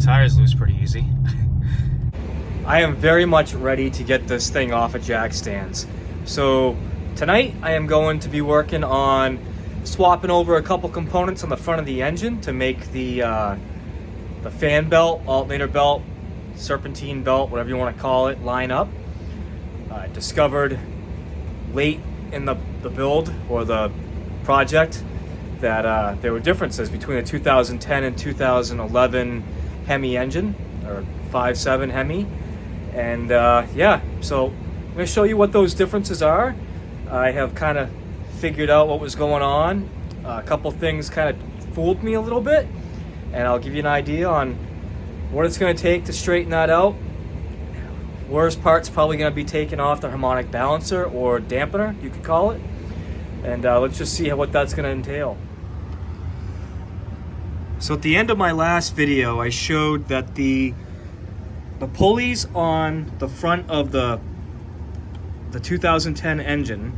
tires loose pretty easy. I am very much ready to get this thing off of jack stands. So tonight I am going to be working on swapping over a couple components on the front of the engine to make the fan belt, alternator belt, serpentine belt, whatever you want to call it, line up. I discovered late in the build or the project that there were differences between the 2010 and 2011 Hemi engine, or 5.7 Hemi. And yeah, so I'm going to show you what those differences are. I have kind of figured out what was going on. A couple things kind of fooled me a little bit, and I'll give you an idea on what it's going to take to straighten that out. Worst part's probably going to be taking off the harmonic balancer or dampener, you could call it. And let's just see what that's going to entail. So at the end of my last video, I showed that the pulleys on the front of the 2010 engine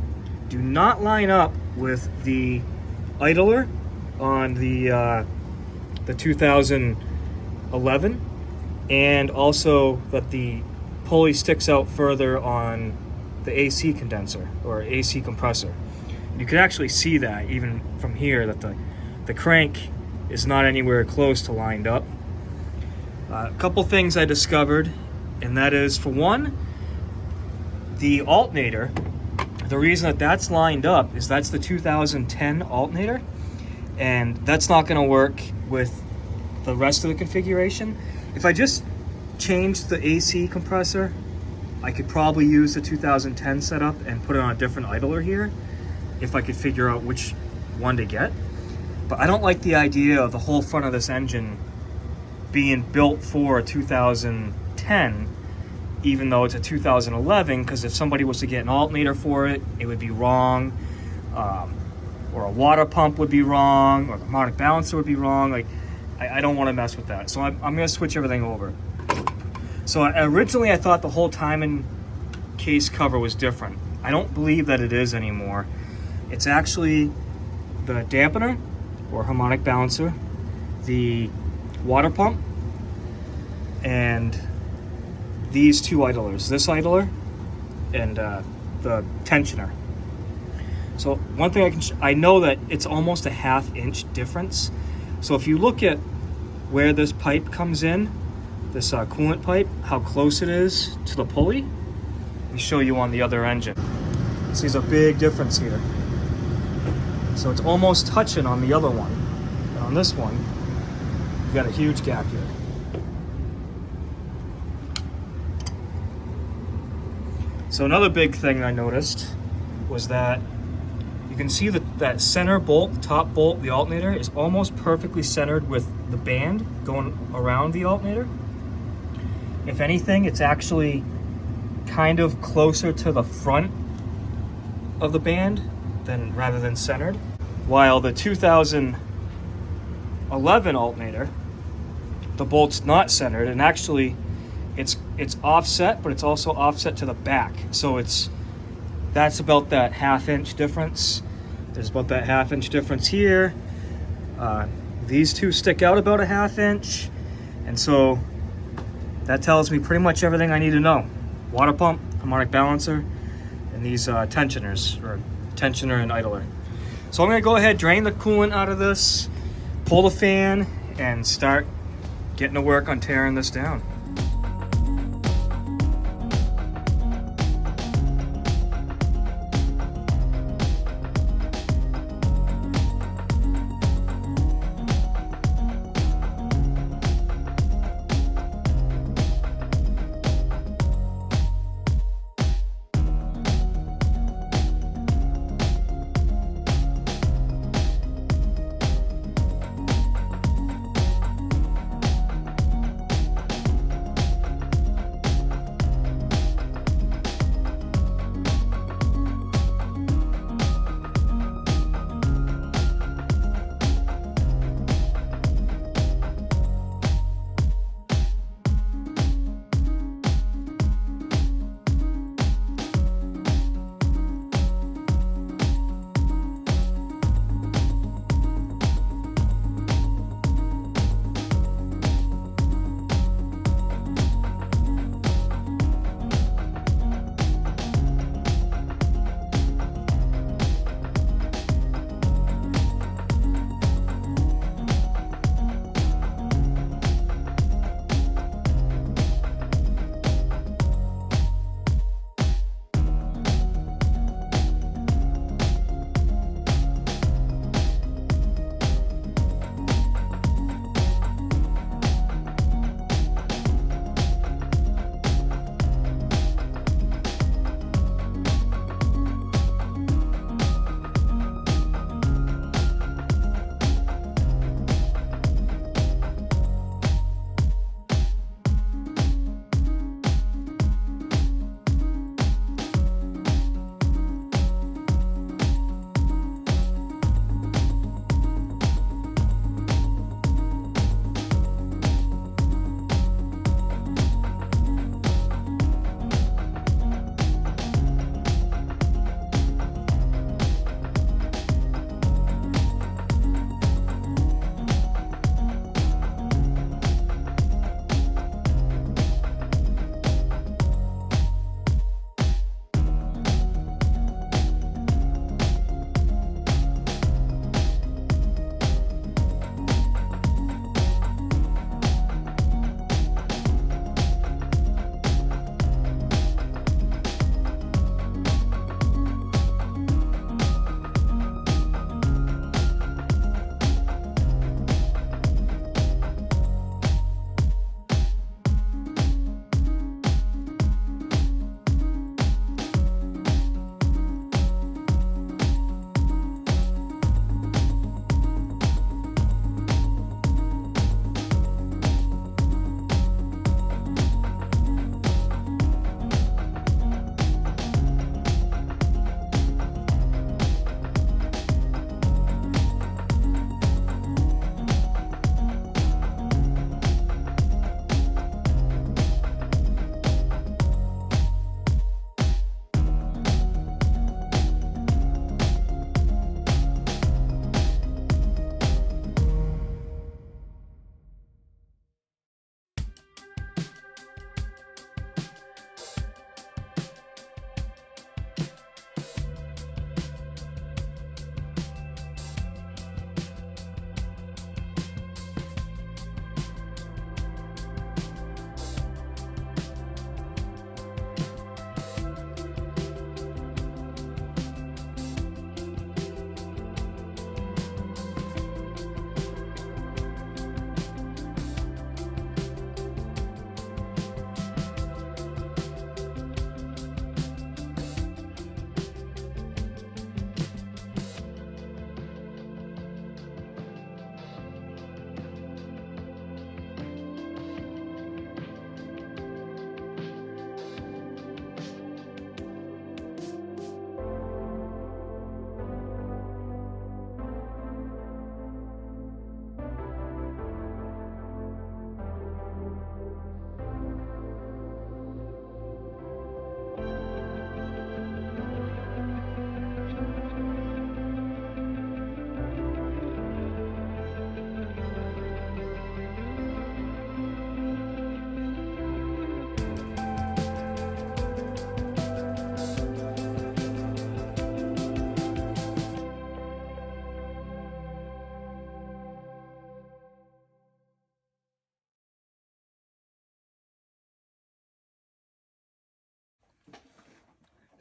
do not line up with the idler on the 2011, and also that the pulley sticks out further on the AC condenser or AC compressor. You can actually see that even from here, that the crank is not anywhere close to lined up. A couple things I discovered, and that is, for one, the alternator. The reason that that's lined up is that's the 2010 alternator, and that's not going to work with the rest of the configuration. If I just changed the AC compressor, I could probably use the 2010 setup and put it on a different idler here if I could figure out which one to get. But I don't like the idea of the whole front of this engine being built for a 2010, even though it's a 2011, because if somebody was to get an alternator for it, it would be wrong, or a water pump would be wrong, or the harmonic balancer would be wrong. Like, I don't want to mess with that, so I'm going to switch everything over. So originally I thought the whole timing case cover was different. I don't believe that it is anymore. It's actually the dampener or harmonic balancer, the water pump, and these two idlers, this idler and the tensioner. So one thing I know that it's almost a 1/2 inch difference. So if you look at where this pipe comes in, this coolant pipe, how close it is to the pulley, let me show you on the other engine. So there's a big difference here. So it's almost touching on the other one, and on this one, you've got a huge gap here. So another big thing I noticed was that you can see that center bolt, the top bolt, the alternator, is almost perfectly centered with the band going around the alternator. If anything, it's actually kind of closer to the front of the band rather than centered. While the 2011 alternator, the bolt's not centered, and actually it's offset, but it's also offset to the back. So that's about that 1/2 inch difference. There's about that 1/2 inch difference here. These two stick out about a 1/2 inch, and so that tells me pretty much everything I need to know. Water pump, harmonic balancer, and these tensioners, or tensioner and idler. So I'm going to go ahead, drain the coolant out of this, pull the fan, and start getting to work on tearing this down.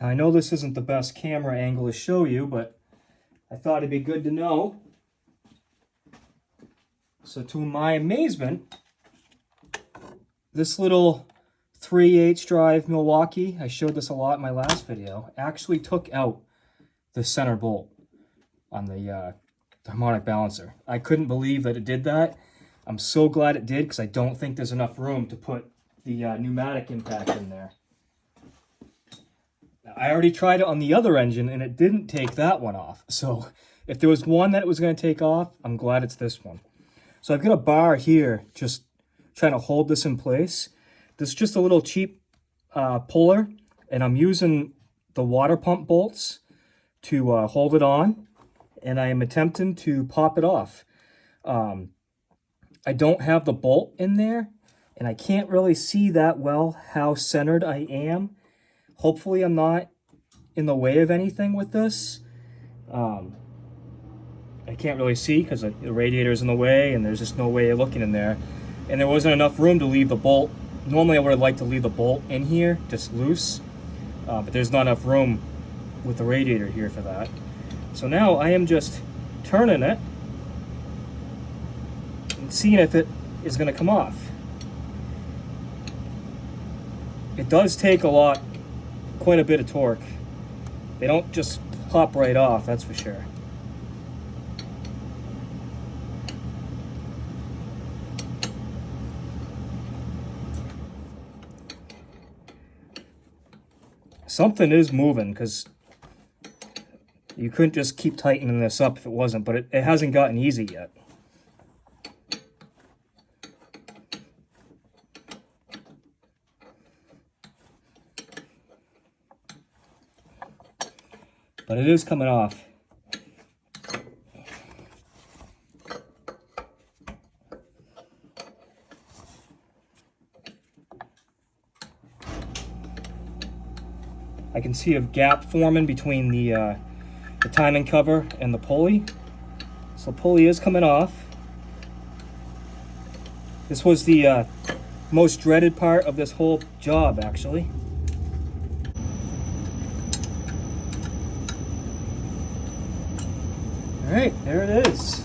I know this isn't the best camera angle to show you, but I thought it'd be good to know. So to my amazement, this little 3/8 drive Milwaukee, I showed this a lot in my last video, actually took out the center bolt on the harmonic balancer. I couldn't believe that it did that. I'm so glad it did because I don't think there's enough room to put the pneumatic impact in there. Now, I already tried it on the other engine and it didn't take that one off. So if there was one that it was going to take off, I'm glad it's this one. So I've got a bar here just trying to hold this in place. This is just a little cheap puller, and I'm using the water pump bolts to hold it on, and I am attempting to pop it off. I don't have the bolt in there, and I can't really see that well how centered I am. Hopefully I'm not in the way of anything with this. I can't really see because the radiator is in the way, and there's just no way of looking in there. And there wasn't enough room to leave the bolt. Normally I would have liked to leave the bolt in here, just loose, but there's not enough room with the radiator here for that. So now I am just turning it and seeing if it is going to come off. It does take quite a bit of torque. They don't just pop right off, that's for sure. Something is moving because you couldn't just keep tightening this up if it wasn't, but it hasn't gotten easy yet. But it is coming off. I can see a gap forming between the timing cover and the pulley. So the pulley is coming off. This was the most dreaded part of this whole job, actually. All right, there it is.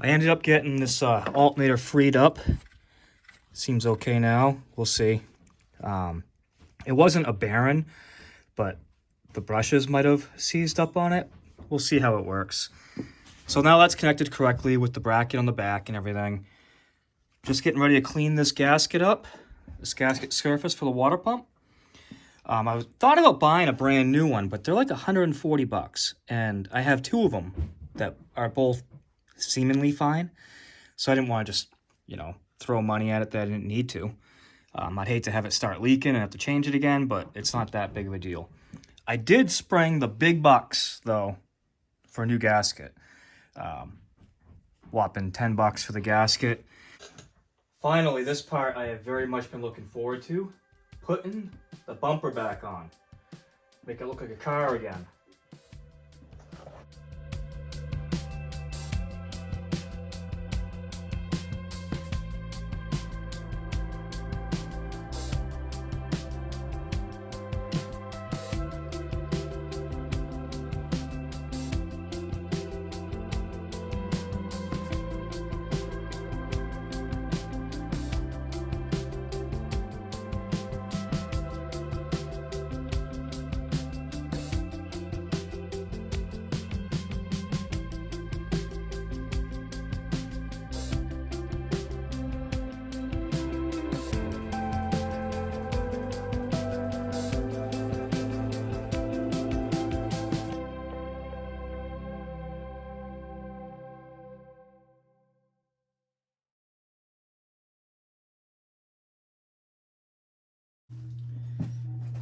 I ended up getting this alternator freed up. Seems okay now. We'll see. It wasn't a bearing, but the brushes might have seized up on it. We'll see how it works. So now that's connected correctly with the bracket on the back and everything. Just getting ready to clean this gasket up, this gasket surface for the water pump. I thought about buying a brand new one, but they're like 140 bucks, and I have two of them that are both seemingly fine. So I didn't want to just, throw money at it that I didn't need to. I'd hate to have it start leaking and have to change it again, but it's not that big of a deal. I did spring the big bucks, though, for a new gasket. Whopping 10 bucks for the gasket. Finally, this part I have very much been looking forward to. Putting the bumper back on. Make it look like a car again.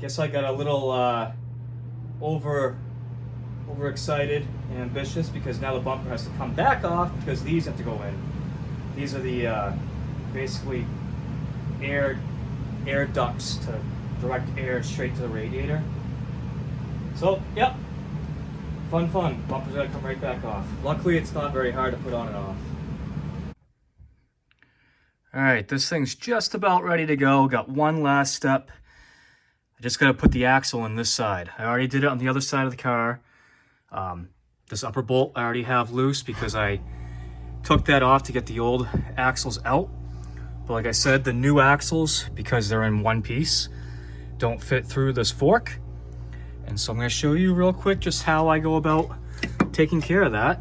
Guess I got a little overexcited and ambitious because now the bumper has to come back off because these have to go in. These are the basically air ducts to direct air straight to the radiator. So, yep, fun. Bumper's gotta come right back off. Luckily, it's not very hard to put on and off. All right, this thing's just about ready to go. Got one last step. I just gotta put the axle on this side. I already did it on the other side of the car. This upper bolt I already have loose because I took that off to get the old axles out. But like I said, the new axles, because they're in one piece, don't fit through this fork. And so I'm gonna show you real quick just how I go about taking care of that.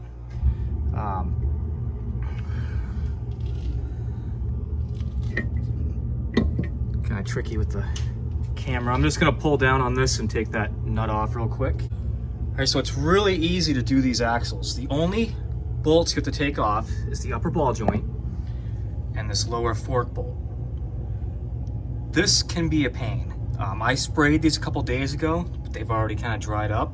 Kind of tricky with the camera. I'm just gonna pull down on this and take that nut off real quick. All right, so it's really easy to do these axles. The only bolts you have to take off is the upper ball joint and this lower fork bolt. This can be a pain. I sprayed these a couple days ago, but they've already kind of dried up.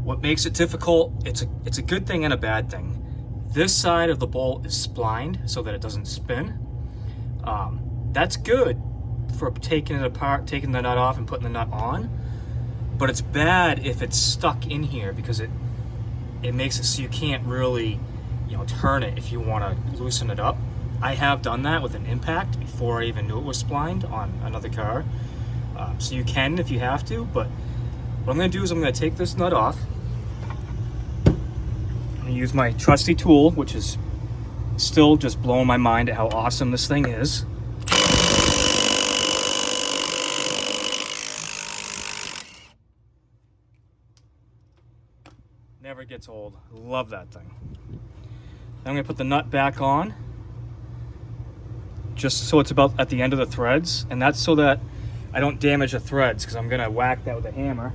What makes it difficult, it's a good thing and a bad thing. This side of the bolt is splined so that it doesn't spin. That's good for taking it apart, taking the nut off and putting the nut on, but it's bad if it's stuck in here because it makes it so you can't really, turn it if you want to loosen it up. I have done that with an impact before I even knew it was splined on another car. So you can if you have to, but what I'm gonna do is I'm gonna take this nut off. I'm gonna use my trusty tool, which is still just blowing my mind at how awesome this thing is. Never gets old. Love that thing. Then I'm gonna put the nut back on, just so it's about at the end of the threads, and that's so that I don't damage the threads because I'm gonna whack that with a hammer.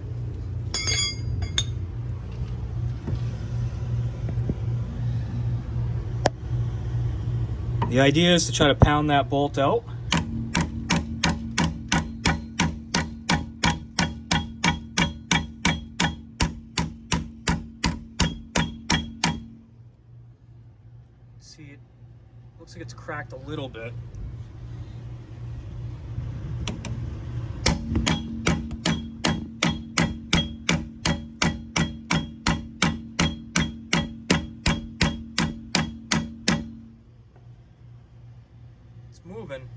The idea is to try to pound that bolt out. See, it looks like it's cracked a little bit. It's moving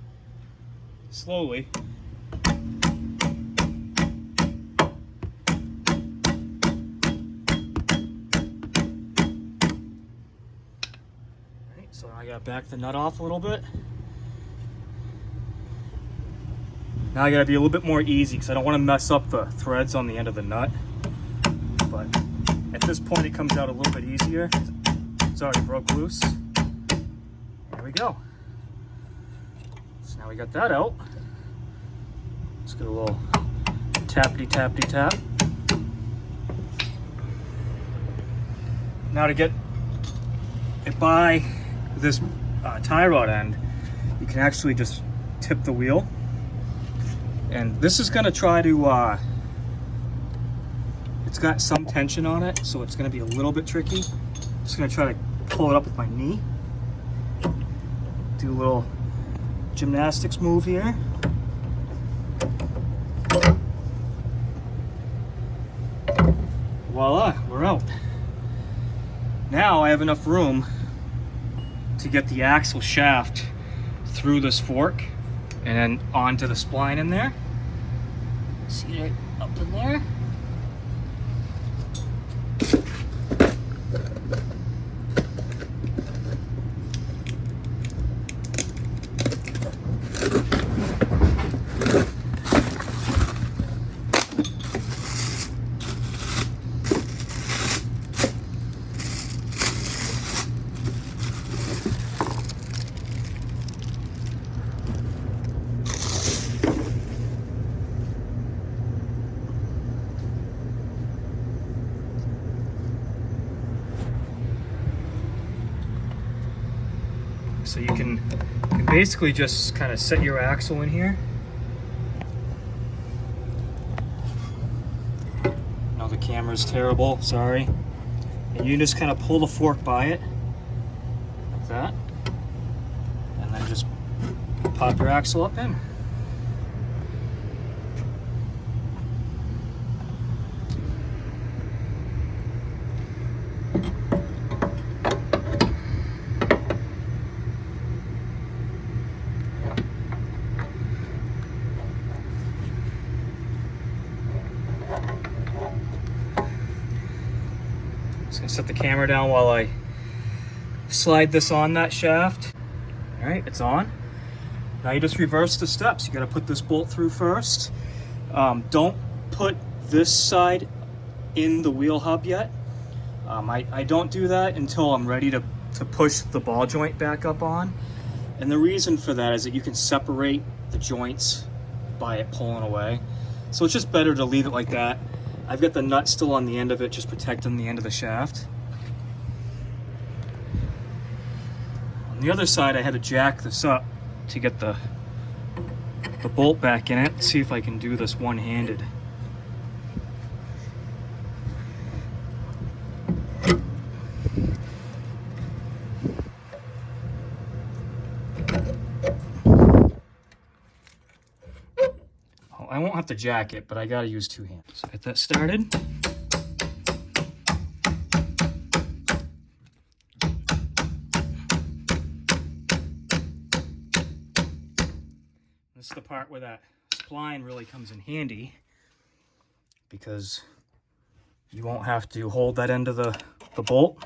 slowly. So I gotta back the nut off a little bit. Now I gotta be a little bit more easy because I don't want to mess up the threads on the end of the nut. But at this point it comes out a little bit easier. It's already broke loose. There we go. So now we got that out. Let's get a little tappity tappity tap. Now to get it by this tie rod end, you can actually just tip the wheel, and this is going to try to it's got some tension on it, so it's going to be a little bit tricky. Just going to try to pull it up with my knee, do a little gymnastics move here. Voila, we're out. Now I have enough room to get the axle shaft through this fork and then onto the spline in there. See it up in there? So you can basically just kind of set your axle in here. No, the camera's terrible, sorry. And you just kind of pull the fork by it, like that. And then just pop your axle up in. gonna set the camera down while I slide this on that shaft. All right, it's on. Now you just reverse the steps. You gotta put this bolt through first. Don't put this side in the wheel hub yet. I don't do that until I'm ready to push the ball joint back up on. And the reason for that is that you can separate the joints by it pulling away. So it's just better to leave it like that. I've got the nut still on the end of it, just protecting the end of the shaft. On the other side, I had to jack this up to get the bolt back in it. See if I can do this one-handed. I won't have to jack it, but I gotta use two hands. So get that started. This is the part where that spline really comes in handy, because you won't have to hold that end of the bolt.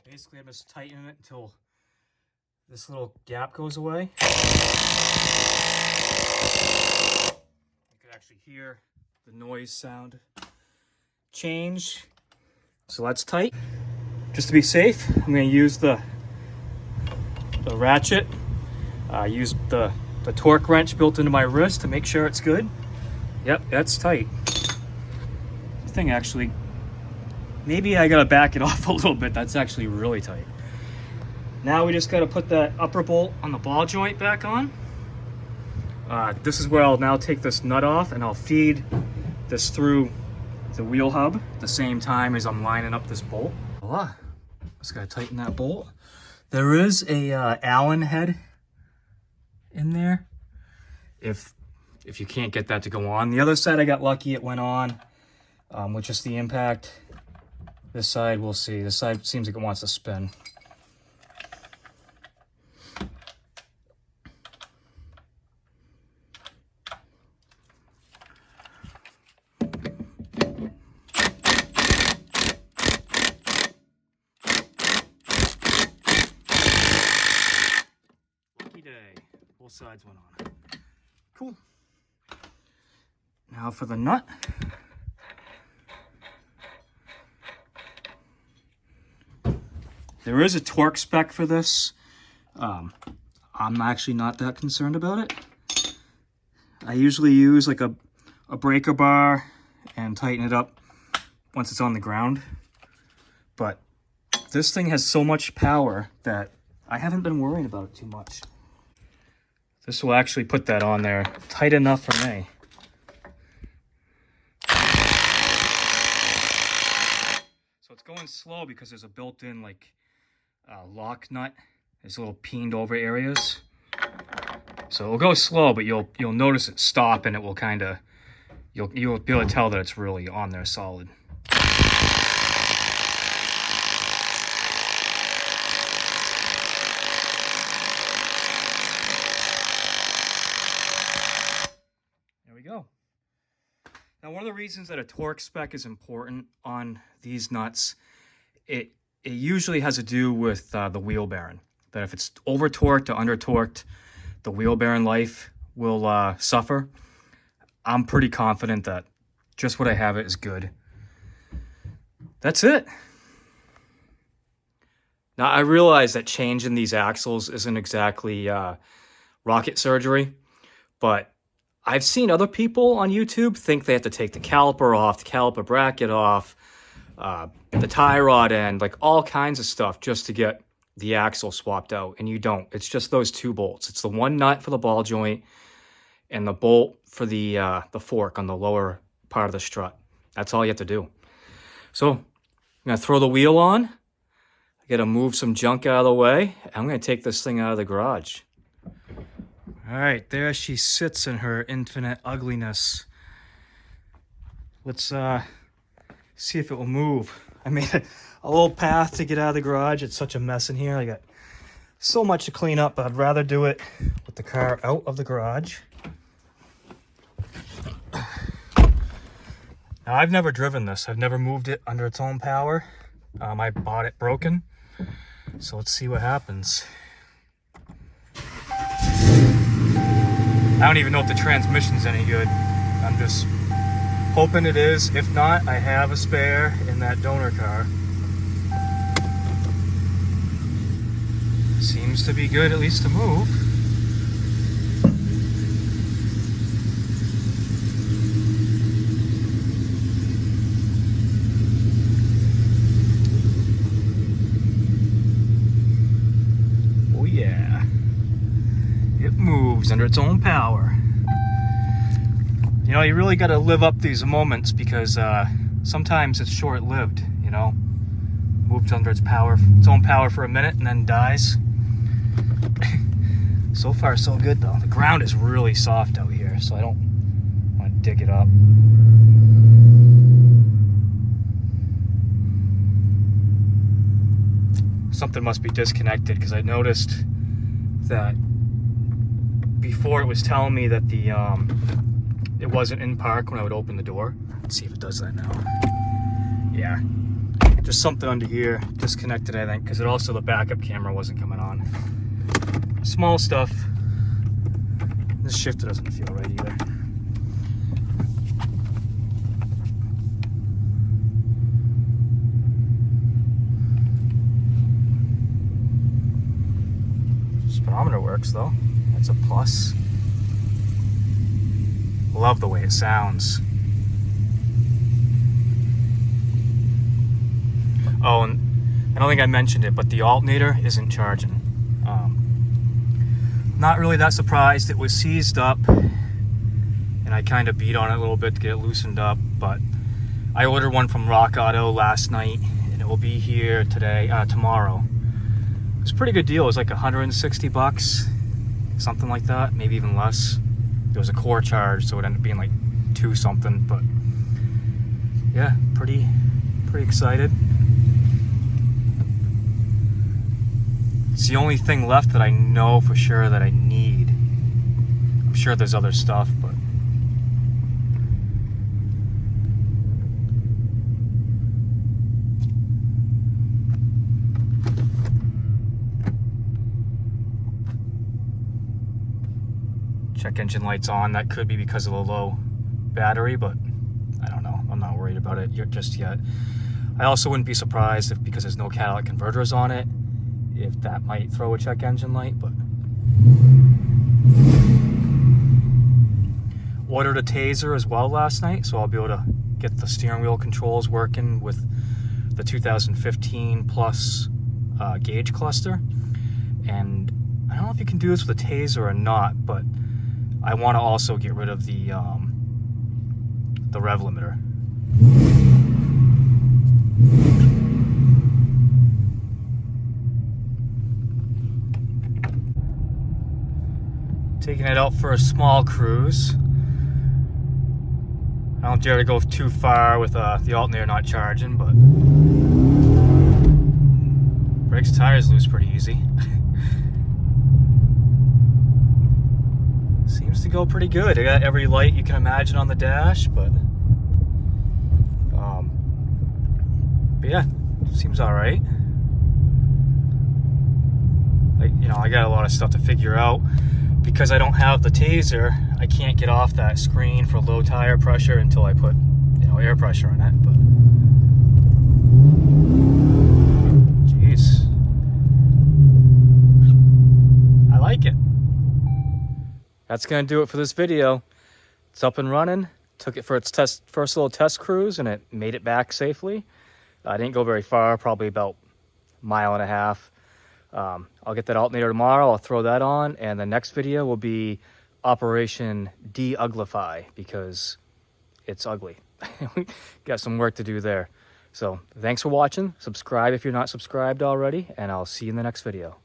Basically, I'm just tightening it until this little gap goes away. You can actually hear the noise sound change. So that's tight. Just to be safe, I'm going to use the ratchet. Use the torque wrench built into my wrist to make sure it's good. Yep, that's tight. The thing actually, maybe I gotta back it off a little bit. That's actually really tight. Now we just gotta put that upper bolt on the ball joint back on. This is where I'll now take this nut off and I'll feed this through the wheel hub at the same time as I'm lining up this bolt. Voila. Just gotta tighten that bolt. There is a Allen head in there if you can't get that to go on. The other side I got lucky, it went on with just the impact. This side, we'll see. This side seems like it wants to spin. Lucky day. Both sides went on. Cool. Now for the nut. There is a torque spec for this. I'm actually not that concerned about it. I usually use like a breaker bar and tighten it up once it's on the ground. But this thing has so much power that I haven't been worrying about it too much. This will actually put that on there tight enough for me. So it's going slow because there's a built-in like lock nut. There's little peened over areas. So it'll go slow, but you'll notice it stop and it will kind of, you'll be able to tell that it's really on there solid. There we go. Now, one of the reasons that a torque spec is important on these nuts, it usually has to do with the wheel bearing. That if it's over torqued or under torqued, the wheel bearing life will suffer. I'm pretty confident that just what I have it is good. That's it. Now I realize that changing these axles isn't exactly rocket surgery, but I've seen other people on YouTube think they have to take the caliper off, the caliper bracket off, the tie rod end, like all kinds of stuff just to get the axle swapped out, and you don't. It's just those two bolts. It's the one nut for the ball joint and the bolt for the fork on the lower part of the strut. That's all you have to do. So I'm gonna throw the wheel on. I gotta move some junk out of the way. I'm gonna take this thing out of the garage. All right, there she sits in her infinite ugliness. Let's See if it will move. I made a little path to get out of the garage. It's such a mess in here. I got so much to clean up, but I'd rather do it with the car out of the garage. Now, I've never driven this. I've never moved it under its own power. I bought it broken. So let's see what happens. I don't even know if the transmission's any good. I'm just hoping it is. If not, I have a spare in that donor car. Seems to be good, at least to move. Oh yeah. It moves under its own power. You know, you really got to live up these moments because sometimes it's short-lived, you know. Moves under its own power for a minute and then dies. So far, so good, though. The ground is really soft out here, so I don't want to dig it up. Something must be disconnected because I noticed that before it was telling me that the it wasn't in park when I would open the door. Let's see if it does that now. Yeah, just something under here disconnected, I think, because it also the backup camera wasn't coming on. Small stuff. This shifter doesn't feel right either. Speedometer works though. That's a plus. Love the way it sounds. Oh, and I don't think I mentioned it, but the alternator isn't charging. Not really that surprised. It was seized up, and I kind of beat on it a little bit to get it loosened up, but I ordered one from Rock Auto last night, and it will be here tomorrow. It was a pretty good deal. It was like 160 bucks, something like that, maybe even less. There was a core charge, so it ended up being like 2 something, but yeah, pretty excited. It's the only thing left that I know for sure that I need. I'm sure there's other stuff, but check engine lights on. That could be because of the low battery, but I don't know. I'm not worried about it just yet. I also wouldn't be surprised if, because there's no catalytic converters on it, if that might throw a check engine light, but ordered a taser as well last night, so I'll be able to get the steering wheel controls working with the 2015 plus gauge cluster. And I don't know if you can do this with a taser or not, but I want to also get rid of the rev limiter. Taking it out for a small cruise. I don't dare to go too far with the alternator not charging, but brakes, tires loose pretty easy. Seems to go pretty good. I got every light you can imagine on the dash, but yeah, seems all right. I got a lot of stuff to figure out. Because I don't have the taser, I can't get off that screen for low tire pressure until I put, air pressure on it. But jeez, I like it. That's gonna do it for this video. It's up and running. Took it for its first little test cruise, and it made it back safely. I didn't go very far, probably about a mile and a half. I'll get that alternator tomorrow. I'll throw that on, and the next video will be Operation De-Uglify, because it's ugly. Got some work to do there. So thanks for watching. Subscribe if you're not subscribed already, and I'll see you in the next video.